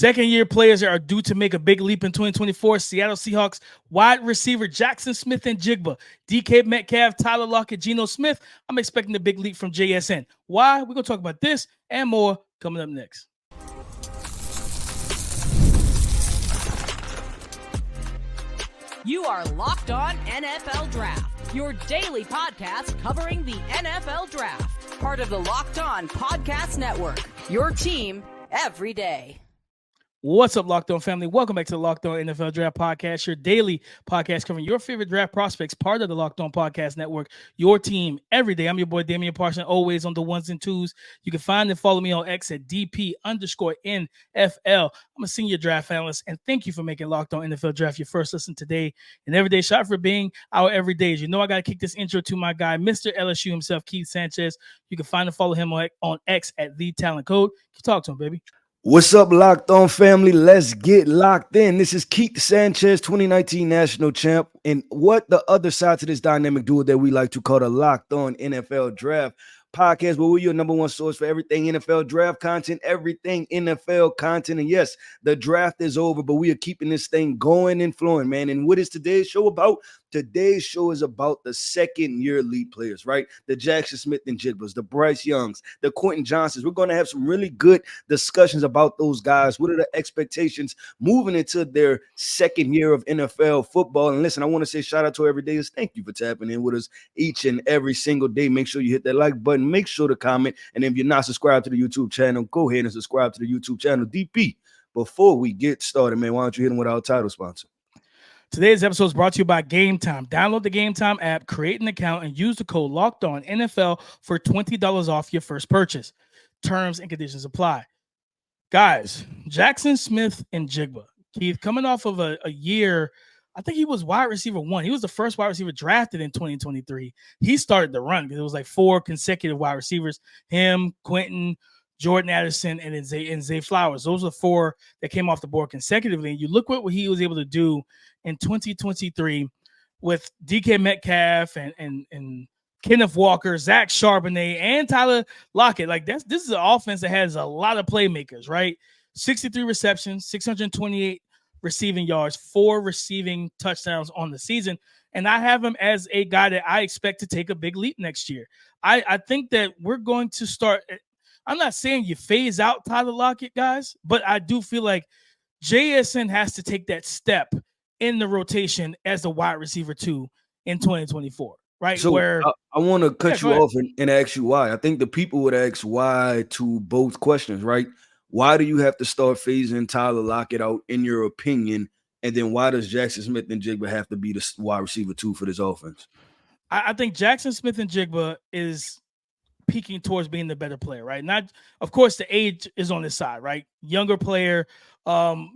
Second-year players are due to make a big leap in 2024. Seattle Seahawks wide receiver Jaxon Smith-Njigba, DK Metcalf, Tyler Lockett, Geno Smith. I'm expecting a big leap from JSN. Why? We're going to talk about this and more coming up next. You are Locked On NFL Draft, your daily podcast covering the NFL Draft. Part of the Locked On Podcast Network, your team every day. What's up, Locked On family? Welcome back to the Locked On NFL Draft Podcast, your daily podcast covering your favorite draft prospects, part of the Locked On Podcast Network, your team every day. I'm your boy, Damian Parson, always on the ones and twos. You can find and follow me on X at DP_NFL. I'm a senior draft analyst, and thank you for making Locked On NFL Draft your first listen today and every day. Shot for being our everydays. You know I got to kick this intro to my guy, Mr. LSU himself, Keith Sanchez. You can find and follow him on X at The Talent Code. You can talk to him, baby. What's up, Locked On family? Let's get locked in. This is Keith Sanchez, 2019 national champ, and what the other side to this dynamic duo that we like to call the Locked On NFL Draft podcast, where we're your number one source for everything NFL draft content, everything NFL content. And yes, the draft is over, but we are keeping this thing going and flowing, man. And what is today's show about? Today's show is about the second-year elite players, right? The Jaxon Smith-Njigbas, the Bryce Youngs, the Quentin Johnstons. We're going to have some really good discussions about those guys. What are the expectations moving into their second year of NFL football? And listen, I want to say shout out to everydayers. Thank you for tapping in with us each and every single day. Make sure you hit that like button. Make sure to comment. And if you're not subscribed to the YouTube channel, go ahead and subscribe to the YouTube channel. DP, before we get started, man, why don't you hit them with our title sponsor? Today's episode is brought to you by Game Time. Download the Game Time app, create an account, and use the code LOCKEDONNFL for $20 off your first purchase. Terms and conditions apply. Guys, Jaxon Smith-Njigba, Keith, coming off of a year, I think he was wide receiver one. He was the first wide receiver drafted in 2023. He started the run because it was like 4 consecutive wide receivers, him, Quentin, Jordan Addison, and Zay Flowers. Those are the 4 that came off the board consecutively. And you look what he was able to do in 2023 with DK Metcalf and Kenneth Walker, Zach Charbonnet, and Tyler Lockett. Like this is an offense that has a lot of playmakers, right? 63 receptions, 628 receiving yards, 4 receiving touchdowns on the season. And I have him as a guy that I expect to take a big leap next year. I think that we're going to start. I'm not saying you phase out Tyler Lockett, guys, but I do feel like JSN has to take that step in the rotation as the wide receiver 2 in 2024, right? So where I want to cut you off and ask you why. I think the people would ask why to both questions, right? Why do you have to start phasing Tyler Lockett out, in your opinion? And then why does Jaxon Smith-Njigba have to be the wide receiver 2 for this offense? I think Jaxon Smith-Njigba is peaking towards being the better player, right? Not, of course, the age is on his side, right? Younger player, I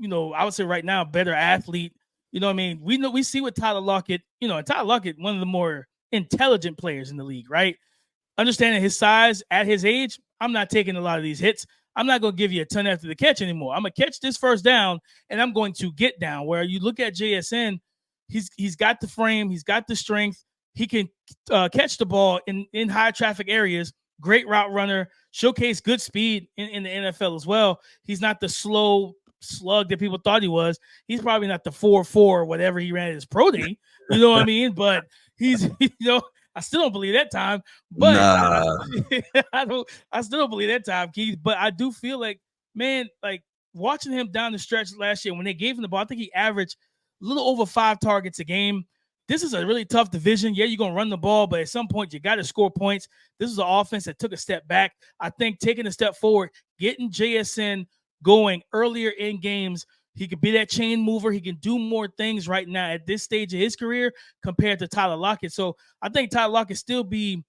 would say right now, better athlete. You know what I mean? We see what Tyler Lockett, and Tyler Lockett, one of the more intelligent players in the league, right? Understanding his size at his age, I'm not taking a lot of these hits. I'm not going to give you a ton after the catch anymore. I'm going to catch this first down, and I'm going to get down. Where you look at JSN, he's got the frame, he's got the strength. He can catch the ball in high traffic areas. Great route runner, showcase good speed in the NFL as well. He's not the slow slug that people thought he was. He's probably not the 4.4 whatever he ran at his pro day. You know what I mean? But he's, I still don't believe that time. But I still don't believe that time, Keith. But I do feel like, man, like watching him down the stretch last year when they gave him the ball, I think he averaged a little over 5 targets a game. This is a really tough division. Yeah, you're going to run the ball, but at some point you got to score points. This is an offense that took a step back. I think taking a step forward, getting JSN going earlier in games, he could be that chain mover. He can do more things right now at this stage of his career compared to Tyler Lockett. So I think Tyler Lockett still be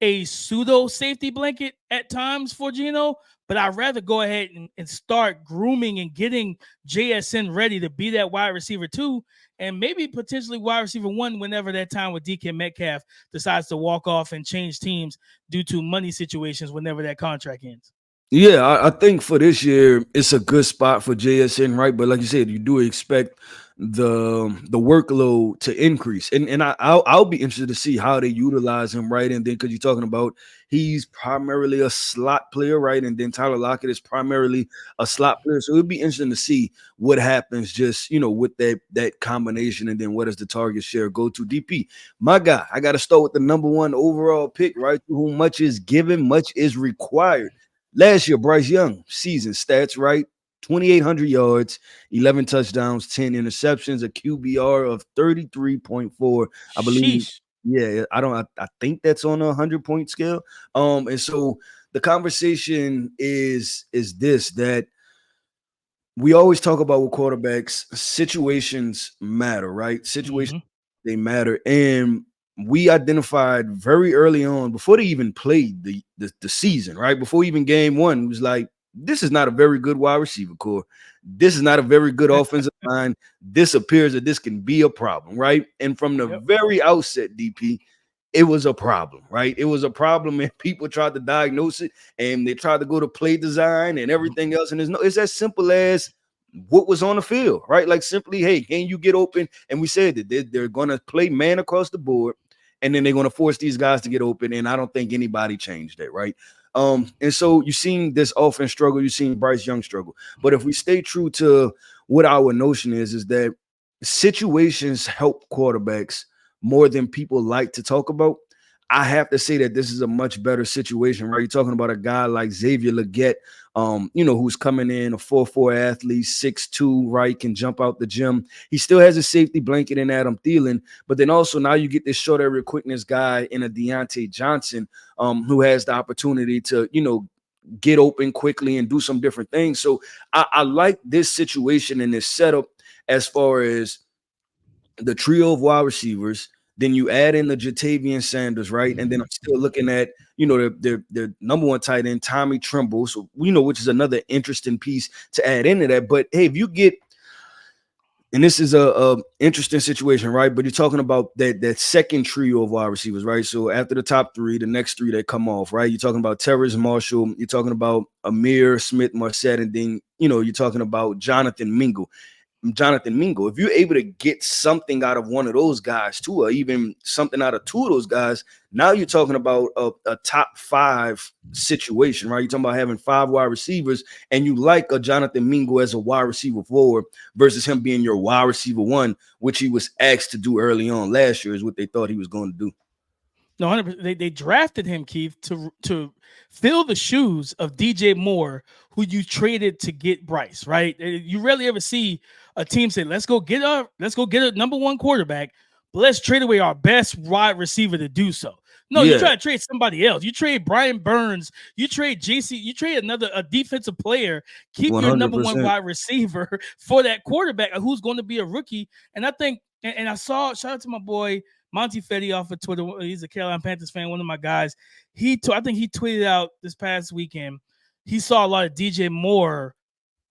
a pseudo safety blanket at times for Geno, but I'd rather go ahead and start grooming and getting JSN ready to be that wide receiver 2 and maybe potentially wide receiver 1 whenever that time with DK Metcalf decides to walk off and change teams due to money situations whenever that contract ends. Yeah, I think for this year, it's a good spot for JSN, right? But like you said, you do expect the workload to increase. And I'll be interested to see how they utilize him, right? And then because you're talking about He's primarily a slot player, right? And then Tyler Lockett is primarily a slot player. So it'd be interesting to see what happens just, with that combination, and then what does the target share go to. DP, my guy, I got to start with the number one overall pick, right? To whom much is given, much is required. Last year, Bryce Young, season stats, right? 2,800 yards, 11 touchdowns, 10 interceptions, a QBR of 33.4. I believe. Sheesh. Yeah, I think that's on a 100-point scale. And so the conversation is this, that we always talk about with quarterbacks, situations matter, right? Situations, they matter. And we identified very early on, before they even played the season, right? Before even game one, it was like, this is not a very good wide receiver core. This is not a very good offensive line. This appears that this can be a problem, right? And from the very outset, DP, it was a problem, right? It was a problem, and people tried to diagnose it, and they tried to go to play design and everything else. And it's as simple as what was on the field, right? Like simply, hey, can you get open? And we said that they're going to play man across the board, and then they're going to force these guys to get open. And I don't think anybody changed that, right? And so you've seen this offense struggle, you've seen Bryce Young struggle. But if we stay true to what our notion is that situations help quarterbacks more than people like to talk about. I have to say that this is a much better situation, right? You're talking about a guy like Xavier Legette, who's coming in, a 4'4" athlete, 6'2", right, can jump out the gym. He still has a safety blanket in Adam Thielen, but then also now you get this short area quickness guy in a Deontay Johnson, who has the opportunity to, get open quickly and do some different things. So I like this situation and this setup as far as the trio of wide receivers. Then you add in the Jatavian Sanders, right? And then I'm still looking at, the number one tight end, Tommy Tremble. So which is another interesting piece to add into that. But hey, if you get, and this is a interesting situation, right? But you're talking about that second trio of wide receivers, right? So after the top three, the next three that come off, right? You're talking about Terrace Marshall, you're talking about Amir Smith-Marset, and then you're talking about Jonathan Mingo. If you're able to get something out of one of those guys too, or even something out of two of those guys, now you're talking about a top five situation, right? You're talking about having five wide receivers, and you like a Jonathan Mingo as a wide receiver 4 versus him being your wide receiver 1, which he was asked to do early on last year, is what they thought he was going to do. No, 100%. They drafted him, Keith, to fill the shoes of DJ Moore, who you traded to get Bryce, right? You rarely ever see a team say, let's go get a number one quarterback, but let's trade away our best wide receiver to do so. No, you try to trade somebody else. You trade Brian Burns. You trade JC. You trade a defensive player. Keep 100%. Your number one wide receiver for that quarterback who's going to be a rookie. And I think, and I saw, shout out to my boy Monty Fetty off of Twitter. He's a Carolina Panthers fan, one of my guys. I think he tweeted out this past weekend, he saw a lot of DJ Moore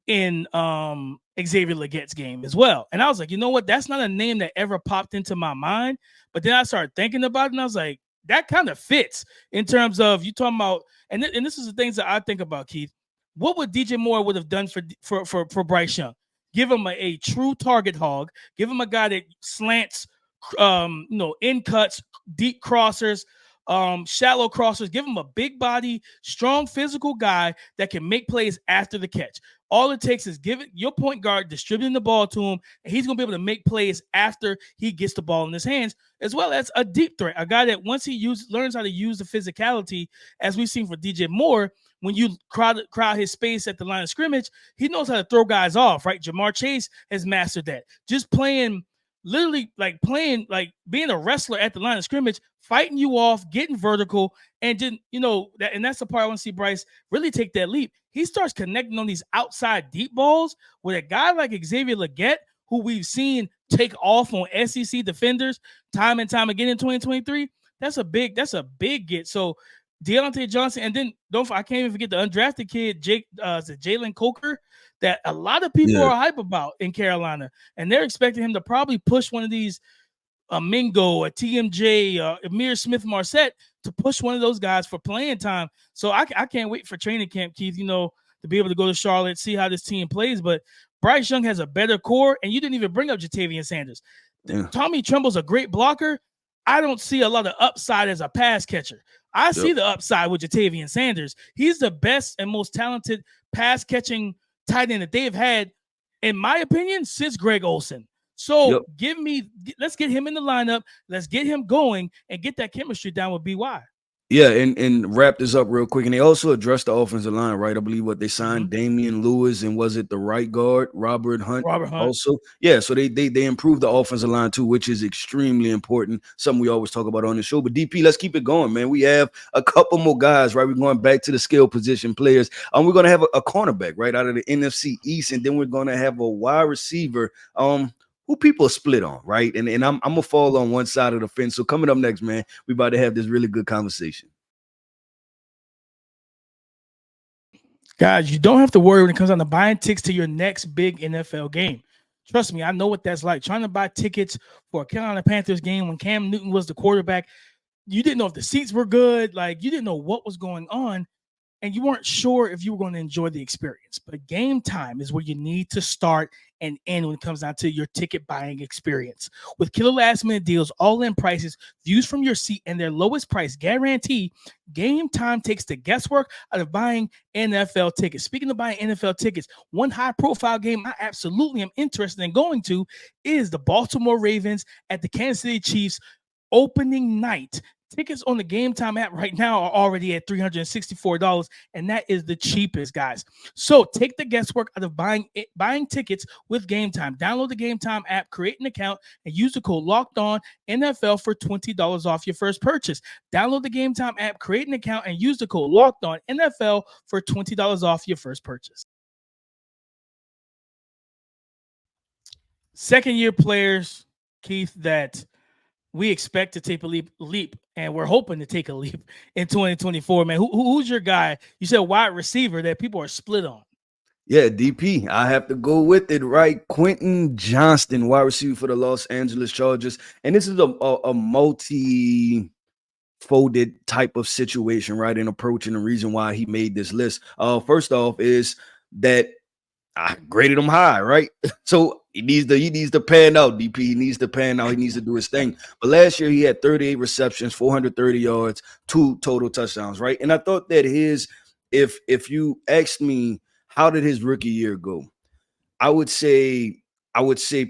in Xavier Legette's game as well. And I was like, you know what? That's not a name that ever popped into my mind. But then I started thinking about it, and I was like, that kind of fits in terms of you talking about, and this is the things that I think about, Keith. What would DJ Moore would have done for Bryce Young? Give him a true target hog. Give him a guy that slants, in cuts, deep crossers, shallow crossers. Give him a big body, strong physical guy that can make plays after the catch. All it takes is give it your point guard distributing the ball to him, and he's going to be able to make plays after he gets the ball in his hands, as well as a deep threat, a guy that once he learns how to use the physicality, as we've seen for DJ Moore, when you crowd his space at the line of scrimmage, he knows how to throw guys off, right? Jamar Chase has mastered that. Just playing being a wrestler at the line of scrimmage, fighting you off, getting vertical, and then, and that's the part I want to see Bryce really take that leap. He starts connecting on these outside deep balls with a guy like Xavier Legette, who we've seen take off on SEC defenders time and time again in 2023. That's a big get. So Deontay Johnson, and then I can't even forget the undrafted kid, Jalen Coker, that a lot of people are hype about in Carolina, and they're expecting him to probably push one of these Mingo, a TMJ, Amir Smith-Marset, to push one of those guys for playing time. So I can't wait for training camp, Keith, to be able to go to Charlotte, see how this team plays. But Bryce Young has a better core, and you didn't even bring up Jatavian Sanders. Tommy Tremble's a great blocker. I don't see a lot of upside as a pass catcher. I see the upside with Ja'Tavion Sanders. He's the best and most talented pass-catching tight end that they've had, in my opinion, since Greg Olsen. So let's get him in the lineup. Let's get him going and get that chemistry down with BY. Yeah, and wrap this up real quick. And they also addressed the offensive line, right? I believe what they signed Damian Lewis, and was it the right guard, Robert Hunt? Also. Yeah, so they improved the offensive line too, which is extremely important. Something we always talk about on the show. But DP, let's keep it going, man. We have a couple more guys, right? We're going back to the skill position players. We're going to have a cornerback, right, out of the NFC East, and then we're going to have a wide receiver. Who people split on, right? And I'm gonna fall on one side of the fence. So coming up next, man, we about to have this really good conversation. Guys, you don't have to worry when it comes down to buying tickets to your next big NFL game. Trust me, I know what that's like. Trying to buy tickets for a Carolina Panthers game when Cam Newton was the quarterback, you didn't know if the seats were good. Like, you didn't know what was going on, and you weren't sure if you were going to enjoy the experience. But Game Time is where you need to start and end when it comes down to your ticket buying experience. With killer last-minute deals, all-in prices, views from your seat, and their lowest price guarantee, Game Time takes the guesswork out of buying NFL tickets. Speaking of buying NFL tickets, one high-profile game I absolutely am interested in going to is the Baltimore Ravens at the Kansas City Chiefs opening night. Tickets on the Game Time app right now are already at $364, and that is the cheapest, guys. So take the guesswork out of buying tickets with Game Time. Download the Game Time app, create an account, and use the code LOCKEDONNFL for $20 off your first purchase. Download the Game Time app, create an account, and use the code LOCKEDONNFL for $20 off your first purchase. Second-year players, Keith, that we expect to take a leap, and we're hoping to take a leap in 2024, man. Who's your guy? You said wide receiver that people are split on. Yeah, DP, I have to go with it, right? Quentin Johnston, wide receiver for the Los Angeles Chargers. And this is a multi-folded type of situation, right, in approaching the reason why he made this list. First off is that I graded him high, right? So he needs to pan out, DP. He needs to pan out. He needs to do his thing. But last year he had 38 receptions, 430 yards, 2 total touchdowns, right? And I thought that if you asked me how did his rookie year go, I would say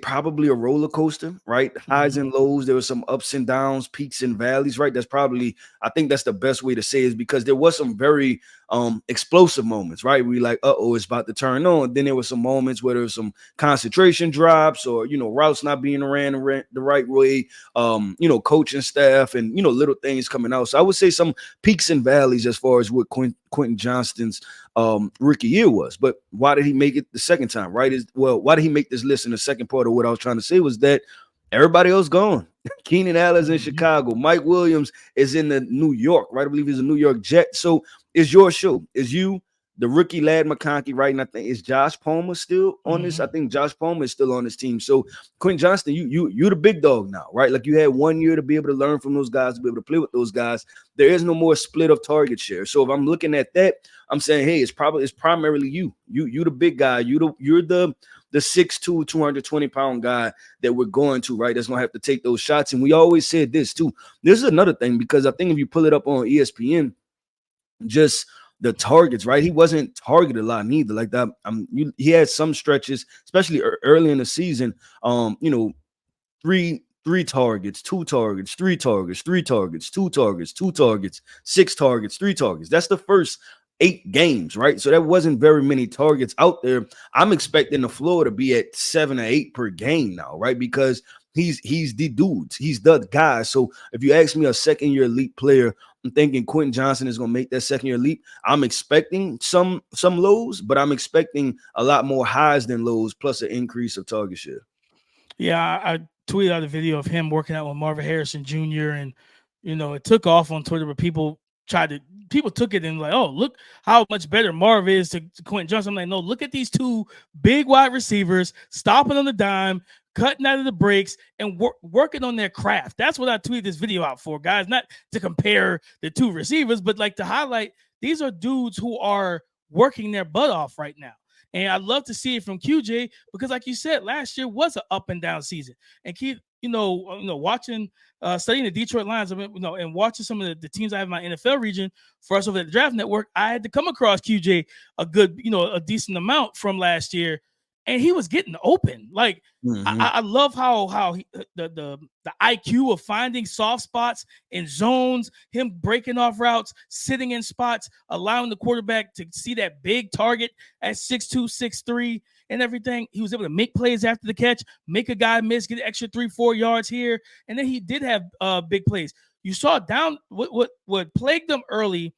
probably a roller coaster, right? Highs and lows. There were some ups and downs, peaks and valleys, right? I think that's the best way to say it, is because there was some very explosive moments, right? We like, it's about to turn on. Then there were some moments where there was some concentration drops, or, routes not being ran the right way, coaching staff and, little things coming out. So I would say some peaks and valleys as far as what Quentin Johnston's rookie year was. But why did he make it the second time, right? Why did he make this list? In the second part of what I was trying to say was that everybody else gone. Keenan Allen's in Chicago. Mike Williams is in the New York, right? I believe he's a New York Jet. So it's your show. It's you, the rookie Lad McConkey, right? And I think, is Josh Palmer still on this? I think Josh Palmer is still on this team. So Quentin Johnston, you're the big dog now, right? Like, you had 1 year to be able to learn from those guys, to be able to play with those guys. There is no more split of target share. So if I'm looking at that, I'm saying, hey, it's primarily you. You the big guy. You're the 6'2", 220-pound guy that we're going to, right? That's gonna have to take those shots. And we always said this too. This is another thing, because I think if you pull it up on ESPN, just the targets, right? He wasn't targeted a lot neither. Like that, he had some stretches, especially early in the season. Three targets, 2 targets, 3 targets, 3 targets, 2 targets, 2 targets, 6 targets, 3 targets. That's the first 8 games, right? So there wasn't very many targets out there. I'm expecting the floor to be at 7 or 8 per game now, right? Because he's the dudes, he's the guy. So if you ask me a second-year elite player, I'm thinking Quentin Johnston is going to make that second-year leap. I'm expecting some lows, but I'm expecting a lot more highs than lows, plus an increase of target share. Yeah, I tweeted out a video of him working out with Marvin Harrison Jr. and it took off on Twitter, but people took it and like, oh, look how much better Marv is to Quentin Johnston. I'm like, no, look at these 2 big wide receivers stopping on the dime, cutting out of the breaks, and working on their craft. That's what I tweeted this video out for, guys. Not to compare the 2 receivers, but like to highlight these are dudes who are working their butt off right now. And I'd love to see it from QJ, because like you said, last year was an up and down season. And Keith, watching, studying the Detroit Lions, and watching some of the teams I have in my NFL region for us over at the Draft Network, I had to come across QJ a decent amount from last year, and he was getting open. Like I love how he, the IQ of finding soft spots in zones, him breaking off routes, sitting in spots, allowing the quarterback to see that big target at 6'2", 6'3", and everything. He was able to make plays after the catch, make a guy miss, get an extra 3-4 yards here, and then he did have big plays. You saw down what plagued them early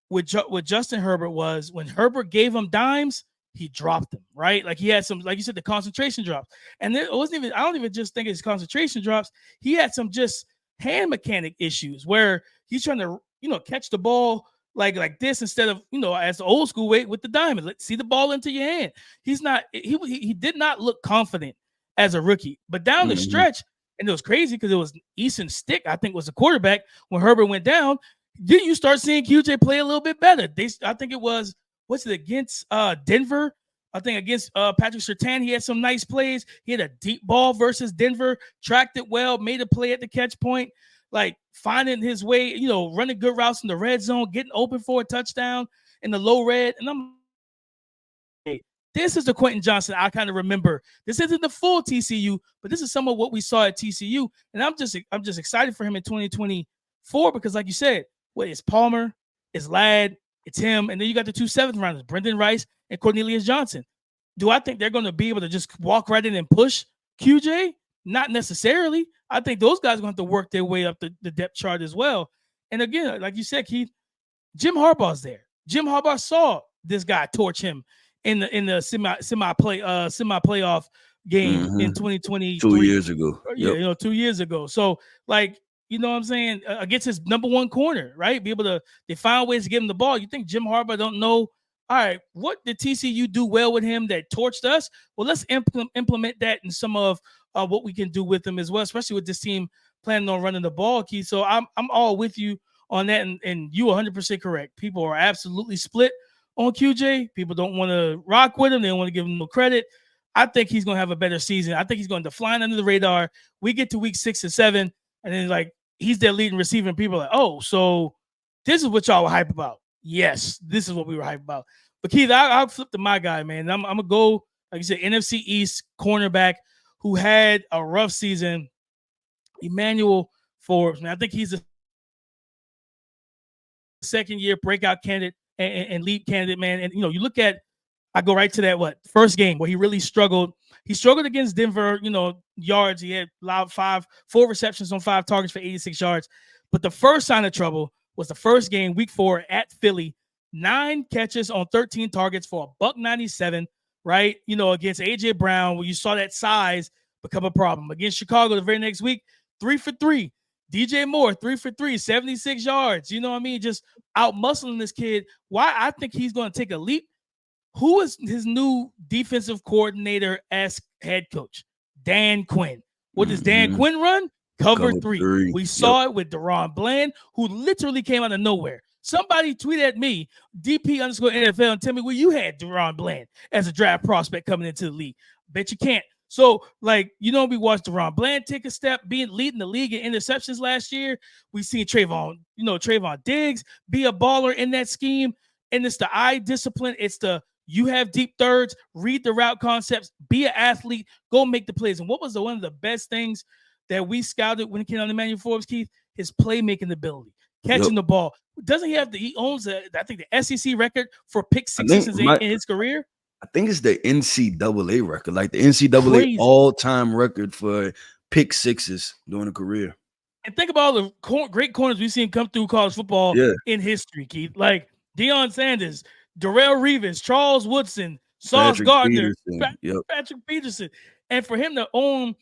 with Justin Herbert was when Herbert gave him dimes, he dropped them, right? Like he had some, like you said, the concentration drops. And it wasn't even, I don't even just think it's concentration drops. He had some just hand mechanic issues where he's trying to, catch the ball like this instead of, as the old school way with the diamond. Let's see the ball into your hand. He did not look confident as a rookie. But down the stretch, and it was crazy because it was Easton Stick, I think, was the quarterback when Herbert went down. Then you start seeing QJ play a little bit better. I think it was, against Denver? I think against Patrick Surtain, he had some nice plays. He had a deep ball versus Denver, tracked it well, made a play at the catch point, like finding his way, running good routes in the red zone, getting open for a touchdown in the low red. And I'm like, this is the Quentin Johnston I kind of remember. This isn't the full TCU, but this is some of what we saw at TCU. And I'm just excited for him in 2024 because, like you said, it's Palmer, it's Ladd, it's him, and then you got the 2 7th rounders, Brendan Rice and Cornelius Johnson. Do I think they're going to be able to just walk right in and push QJ? Not necessarily. I think those guys are going to have to work their way up the depth chart as well. And again, like you said, Keith, Jim Harbaugh's there. Jim Harbaugh saw this guy torch him in the semi playoff game in 2020. 2 years ago. Yeah, 2 years ago. So like, you know what I'm saying, against his number one corner, right? Be able to, they find ways to give him the ball. You think Jim Harbaugh don't know, all right, what did TCU do well with him that torched us? Well, let's implement that in some of what we can do with him as well, especially with this team planning on running the ball, Keith. So I'm all with you on that, and you 100% correct. People are absolutely split on QJ. People don't want to rock with him. They don't want to give him no credit. I think he's going to have a better season. I think he's going to fly under the radar. We get to week 6 and 7, and then like he's their leading receiver, and people are like, oh, so this is what y'all were hype about. Yes, this is what we were hype about. But Keith, I'll flip to my guy, man. I'm going to go, like you said, NFC East cornerback who had a rough season, Emmanuel Forbes. Man, I think he's a second-year breakout candidate and lead candidate, man. And, you look at, I go right to that, first game where he really struggled. He struggled against Denver, yards. He had allowed 4 receptions on 5 targets for 86 yards. But the first sign of trouble was the first game, week 4 at Philly, 9 catches on 13 targets for $197, right? Against A.J. Brown, where you saw that size become a problem. Against Chicago the very next week, 3 for 3. DJ Moore, 3 for 3, 76 yards. You know what I mean? Just out-muscling this kid. Why I think he's going to take a leap. Who is his new defensive coordinator as head coach? Dan Quinn. What does Dan Quinn run? Cover 3. We saw it with Deron Bland, who literally came out of nowhere. Somebody tweet at me, DP_NFL, and tell me where you had Deron Bland as a draft prospect coming into the league. Bet you can't. So, we watched Deron Bland take a step, leading the league in interceptions last year. We seen Trayvon Diggs be a baller in that scheme. And it's the eye discipline. It's you have deep thirds, read the route concepts, be an athlete, go make the plays. And what was one of the best things that we scouted when it came on Emmanuel Forbes, Keith? His playmaking ability, catching the ball. Doesn't he owns I think the SEC record for pick sixes in his career? I think it's the NCAA record, like the NCAA all-time record for pick sixes during a career. And think about all the great corners we've seen come through college football in history, Keith. Like Deion Sanders, Darrelle Revis, Charles Woodson, Sauce Gardner, Patrick Peterson. And for him to own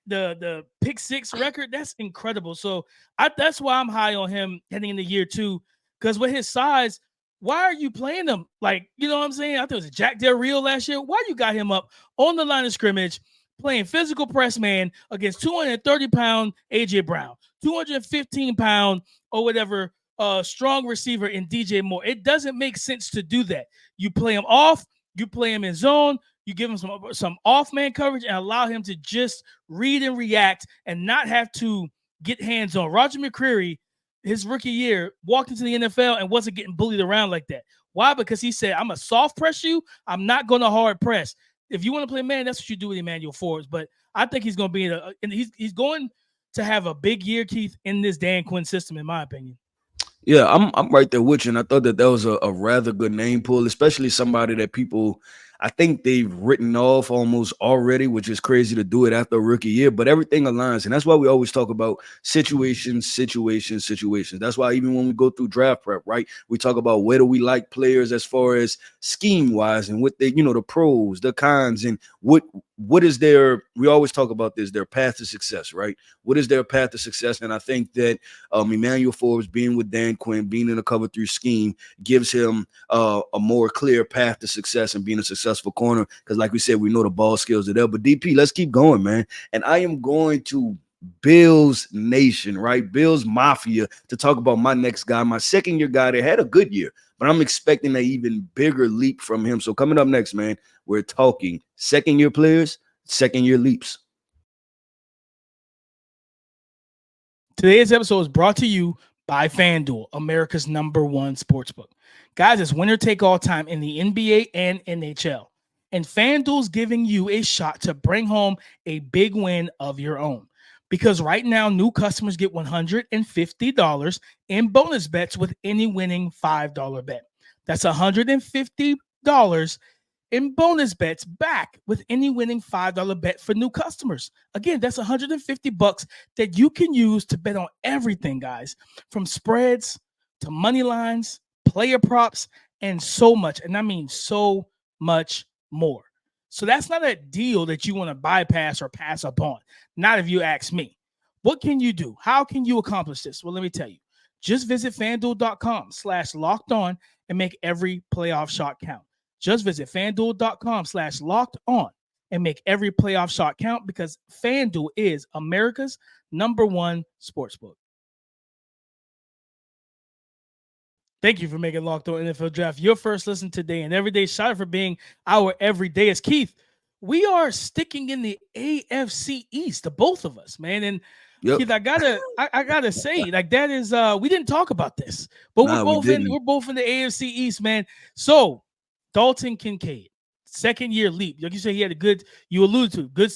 the pick 6 record, that's incredible. So that's why I'm high on him heading into year 2. Because with his size, why are you playing him? Like, you know what I'm saying? I think it was Jack Del Rio last year. Why you got him up on the line of scrimmage playing physical press man against 230-pound A.J. Brown, 215-pound or whatever strong receiver in DJ Moore? It doesn't make sense to do that. You play him off, you play him in zone, You give him some off-man coverage and allow him to just read and react and not have to get hands-on. Roger McCreary, his rookie year, walked into the NFL and wasn't getting bullied around like that. Why? Because he said, I'm a soft press you. I'm not going to hard press. If you want to play man, that's what you do with Emmanuel Forbes. But I think he's going to be he's going to have a big year, Keith, in this Dan Quinn system, in my opinion. Yeah, I'm right there with you, and I thought that was a rather good name pull, especially somebody that people, I think they've written off almost already, which is crazy to do it after a rookie year, but everything aligns, and that's why we always talk about situations. That's why even when we go through draft prep, right, we talk about where do we like players as far as scheme-wise and what they, the pros, the cons, and what is their, we always talk about this, their path to success, right? What is their path to success? And I think that Emmanuel Forbes being with Dan Quinn, being in a cover 3 scheme gives him a more clear path to success and being a successful corner. Because like we said, we know the ball skills are there. But DP, let's keep going, man. And I am going to Bills Nation, right? Bills Mafia to talk about my next guy, my second-year guy that had a good year, but I'm expecting an even bigger leap from him. So coming up next, man, we're talking second-year players, second-year leaps. Today's episode is brought to you by FanDuel, America's #1 sportsbook. Guys, it's winner take all time in the NBA and NHL. And FanDuel's giving you a shot to bring home a big win of your own. Because right now, new customers get $150 in bonus bets with any winning $5 bet. That's $150 in bonus bets back with any winning $5 bet for new customers. Again, that's $150 that you can use to bet on everything, guys, from spreads to money lines, player props, and so much. And I mean so much more. So that's not a deal that you want to bypass or pass up on. Not if you ask me. What can you do? How can you accomplish this? Well, let me tell you. Just visit FanDuel.com/lockedon and make every playoff shot count. Just visit FanDuel.com/lockedon and make every playoff shot count because FanDuel is America's #1 sportsbook. Thank you for making Locked On NFL Draft your first listen today and every day. Shout out for being our everyday. As Keith, we are sticking in the AFC East, the both of us, man. And Keith, I gotta say, like that is we didn't talk about this, but we're both in the AFC East, man. So Dalton Kincaid, second-year leap. Like you said, he had you alluded to good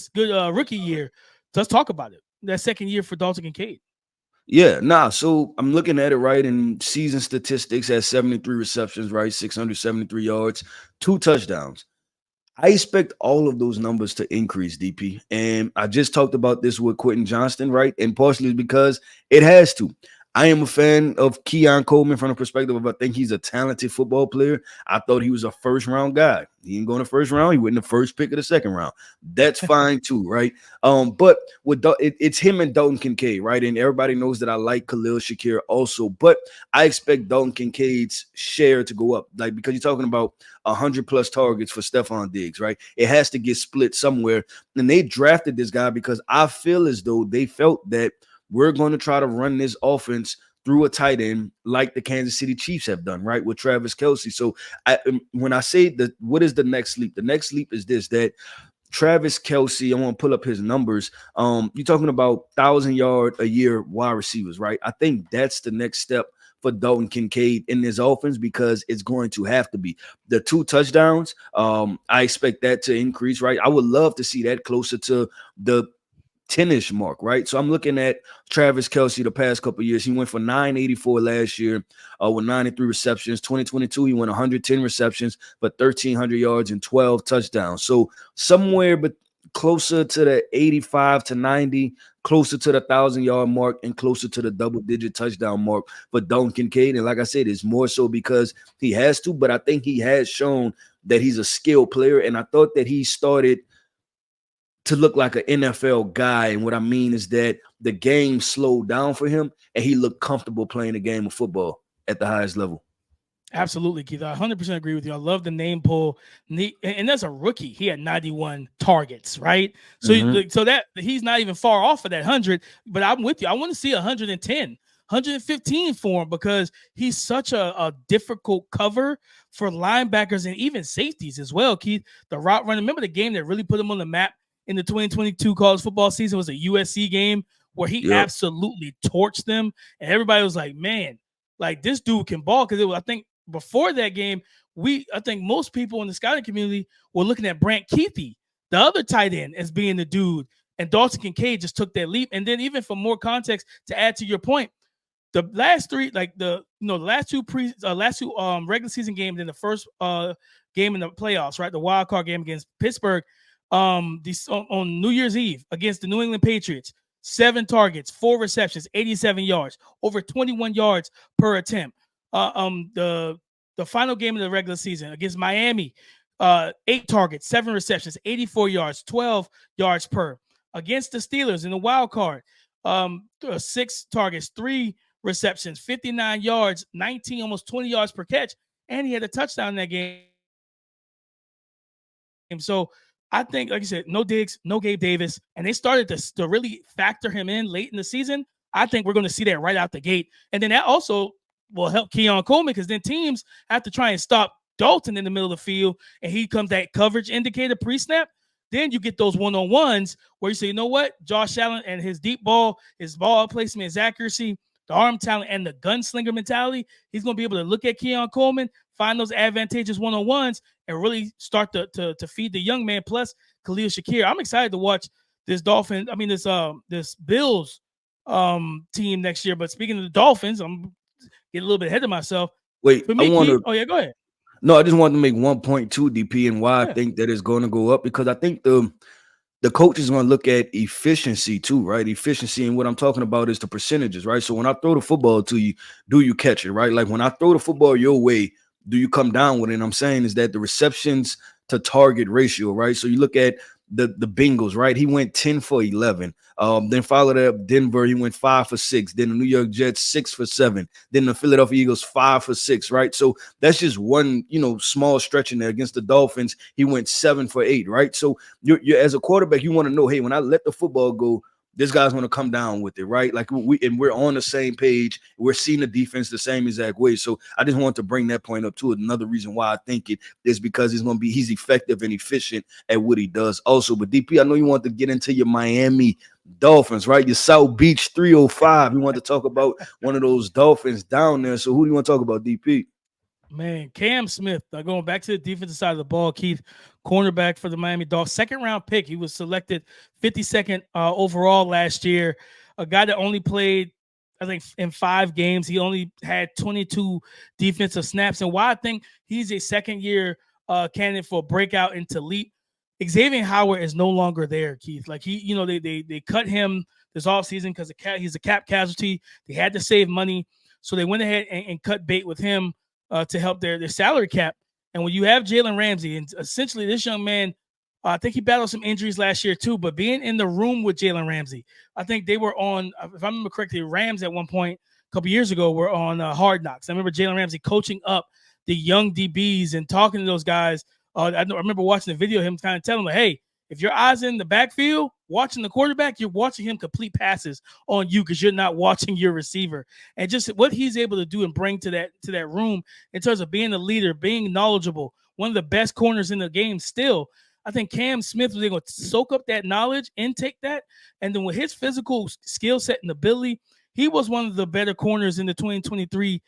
rookie year. Let's talk about it. That second year for Dalton Kincaid. Yeah, so I'm looking at it, right, in season statistics at 73 receptions, right, 673 yards, 2 touchdowns. I expect all of those numbers to increase, DP. And I just talked about this with Quentin Johnston, right, and partially because it has to. I am a fan of Keon Coleman from the perspective of I think he's a talented football player. I thought he was a first-round guy. He didn't go in the first round. He went in the first pick of the second round. That's fine too, right? But with it's him and Dalton Kincaid, right? And everybody knows that I like Khalil Shakir also. But I expect Dalton Kincaid's share to go up, like because you're talking about 100+ targets for Stefon Diggs, right? It has to get split somewhere. And they drafted this guy because I feel as though they felt that we're going to try to run this offense through a tight end like the Kansas City Chiefs have done, right, with Travis Kelce. So when I say that, what is the next leap? The next leap is this, that Travis Kelce, I want to pull up his numbers. You're talking about 1,000-yard a year wide receivers, right? I think that's the next step for Dalton Kincaid in this offense because it's going to have to be. The 2 touchdowns, I expect that to increase, right? I would love to see that closer to the 10-ish mark, right? So I'm looking at Travis Kelce the past couple of years. He went for 984 last year with 93 receptions. 2022, he went 110 receptions, but 1,300 yards and 12 touchdowns. So somewhere but closer to the 85 to 90, closer to the 1,000-yard mark, and closer to the double-digit touchdown mark for Dalton Kincaid. And like I said, it's more so because he has to, but I think he has shown that he's a skilled player. And I thought that he started to look like an NFL guy. And what I mean is that the game slowed down for him and he looked comfortable playing the game of football at the highest level. Absolutely, Keith. I 100% agree with you. I love the name pull. And as a rookie, he had 91 targets, right? So, so that he's not even far off of that 100, but I'm with you. I want to see 110, 115 for him because he's such a difficult cover for linebackers and even safeties as well, Keith. The route run. Remember the game that really put him on the map in the 2022 college football season was a USC game where he absolutely torched them. And everybody was like, man, like this dude can ball. Because I think before that game, I think most people in the scouting community were looking at Brant Keithy, the other tight end, as being the dude. And Dalton Kincaid just took that leap. And then even for more context, to add to your point, the last three, like the last two regular season games in the first game in the playoffs, right? The wild card game against Pittsburgh, on New Year's Eve against the New England Patriots, 7 targets, 4 receptions, 87 yards, over 21 yards per attempt. The final game of the regular season against Miami, 8 targets, 7 receptions, 84 yards, 12 yards per. Against the Steelers in the wild card, 6 targets, 3 receptions, 59 yards, 19, almost 20 yards per catch, and he had a touchdown in that game. So I think, like you said, no Diggs, no Gabe Davis, and they started to really factor him in late in the season. I think we're going to see that right out the gate. And then that also will help Keon Coleman because then teams have to try and stop Dalton in the middle of the field, and he comes that coverage indicator pre-snap. Then you get those one-on-ones where you say, you know what? Josh Allen and his deep ball, his ball placement, his accuracy, the arm talent, and the gunslinger mentality, he's going to be able to look at Keon Coleman, find those advantageous one-on-ones, and really start to feed the young man, plus Khalil Shakir. I'm excited to watch this Bills team next year. But speaking of the Dolphins, I'm getting a little bit ahead of myself. Wait, for me, go ahead. No, I just wanted to make 1.2 DP and why I think that it's going to go up, because I think the coach is going to look at efficiency too, right? Efficiency, and what I'm talking about is the percentages, right? So when I throw the football to you, do you catch it, right? Like when I throw the football your way, do you come down with it? And I'm saying is that the receptions to target ratio, right? So you look at the Bengals, right? He went 10 for 11. Then followed up Denver, he went 5 for 6. Then the New York Jets 6 for 7. Then the Philadelphia Eagles 5 for 6, right? So that's just one, small stretch in there. Against the Dolphins, he went 7 for 8, right? So you're as a quarterback, you want to know, hey, when I let the football go, this guy's going to come down with it, right? Like we're on the same page. We're seeing the defense the same exact way. So I just want to bring that point up too. Another reason why I think it is because he's effective and efficient at what he does also. But DP, I know you want to get into your Miami Dolphins, right? Your South Beach 305. You want to talk about one of those Dolphins down there. So who do you want to talk about, DP? Man, Cam Smith, going back to the defensive side of the ball, Keith, cornerback for the Miami Dolphins, 2nd-round pick. He was selected 52nd overall last year. A guy that only played, I think, in 5 games. He only had 22 defensive snaps. And why I think he's a second-year candidate for breakout into leap, Xavien Howard is no longer there, Keith. Like they cut him this offseason because he's a cap casualty. They had to save money, so they went ahead and cut bait with him to help their salary cap. And when you have Jalen Ramsey, and essentially this young man, I think he battled some injuries last year too, but being in the room with Jalen Ramsey, I think they were on, if I remember correctly, Rams at one point a couple years ago were on Hard Knocks. I remember Jalen Ramsey coaching up the young DBs and talking to those guys. I remember watching the video of him kind of telling them, hey, if your eyes in the backfield watching the quarterback, you're watching him complete passes on you because you're not watching your receiver. And just what he's able to do and bring to that room in terms of being a leader, being knowledgeable, one of the best corners in the game still. I think Cam Smith was able to soak up that knowledge, intake that, and then with his physical skill set and ability, he was one of the better corners in the 2023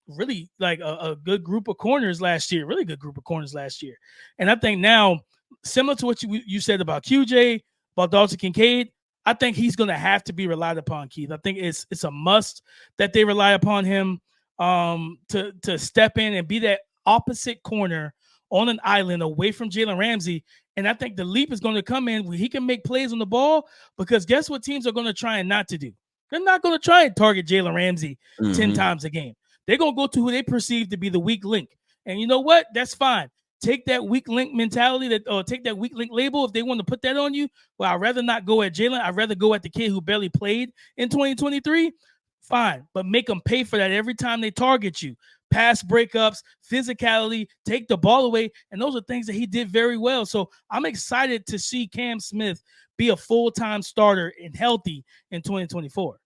really like a good group of corners last year, really good group of corners last year. And I think now, similar to what you said about QJ, about Dalton Kincaid, I think he's going to have to be relied upon, Keith. I think it's a must that they rely upon him to step in and be that opposite corner on an island away from Jalen Ramsey. And I think the leap is going to come in where he can make plays on the ball, because guess what teams are going to try and not to do? They're not going to try and target Jalen Ramsey 10 times a game. They're going to go to who they perceive to be the weak link. And you know what? That's fine. Take that weak link mentality, take that weak link label. If they want to put that on you, well, I'd rather not go at Jalen. I'd rather go at the kid who barely played in 2023. Fine, but make them pay for that every time they target you. Pass breakups, physicality, take the ball away, and those are things that he did very well. So I'm excited to see Cam Smith be a full-time starter and healthy in 2024.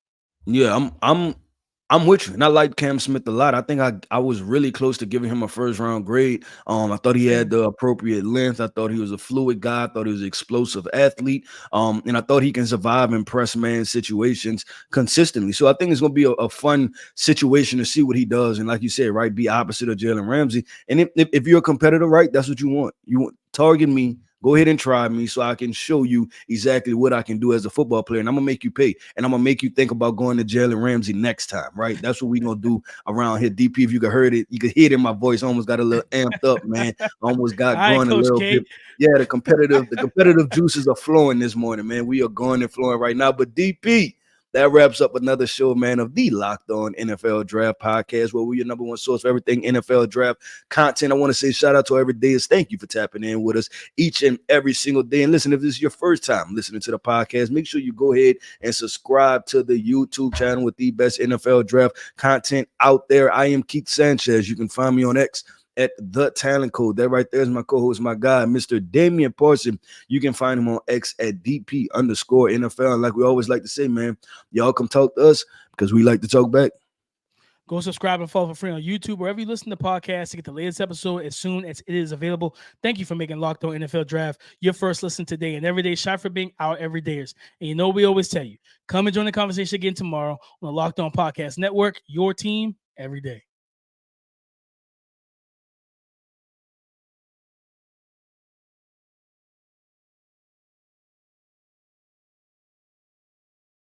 Yeah, I'm I'm with you, and I like Cam Smith a lot. I think I was really close to giving him a first round grade. I thought he had the appropriate length. I thought he was a fluid guy. I thought he was an explosive athlete. And I thought he can survive in press man situations consistently. So I think it's going to be a fun situation to see what he does. And like you said, right, be opposite of Jalen Ramsey. And if you're a competitor, right, that's what you want. You want target me. Go ahead and try me so I can show you exactly what I can do as a football player. And I'm going to make you pay. And I'm going to make you think about going to Jalen Ramsey next time, right? That's what we're going to do around here. DP, if you could hear it, you could hear it in my voice. I almost got a little amped up, man. Almost got All right, going a Coach little K. bit. Yeah, the competitive juices are flowing this morning, man. We are going and flowing right now. But DP, that wraps up another show, man, of the Locked On NFL Draft Podcast, where we're your number one source for everything NFL draft content. I want to say shout out to every day. Thank you for tapping in with us each and every single day. And listen, if this is your first time listening to the podcast, make sure you go ahead and subscribe to the YouTube channel with the best NFL draft content out there. I am Keith Sanchez. You can find me on X at The Talent Code. That right there is my co-host, my guy, Mr. Damian Parson. You can find him on X at DP_NFL. And like we always like to say, man, y'all come talk to us because we like to talk back. Go subscribe and follow for free on YouTube, wherever you listen to podcasts, to get the latest episode as soon as it is available. Thank you for making Locked On NFL Draft your first listen today and every day. Shot for being our everydayers. And you know we always tell you, come and join the conversation again tomorrow on the Locked On Podcast Network, your team every day.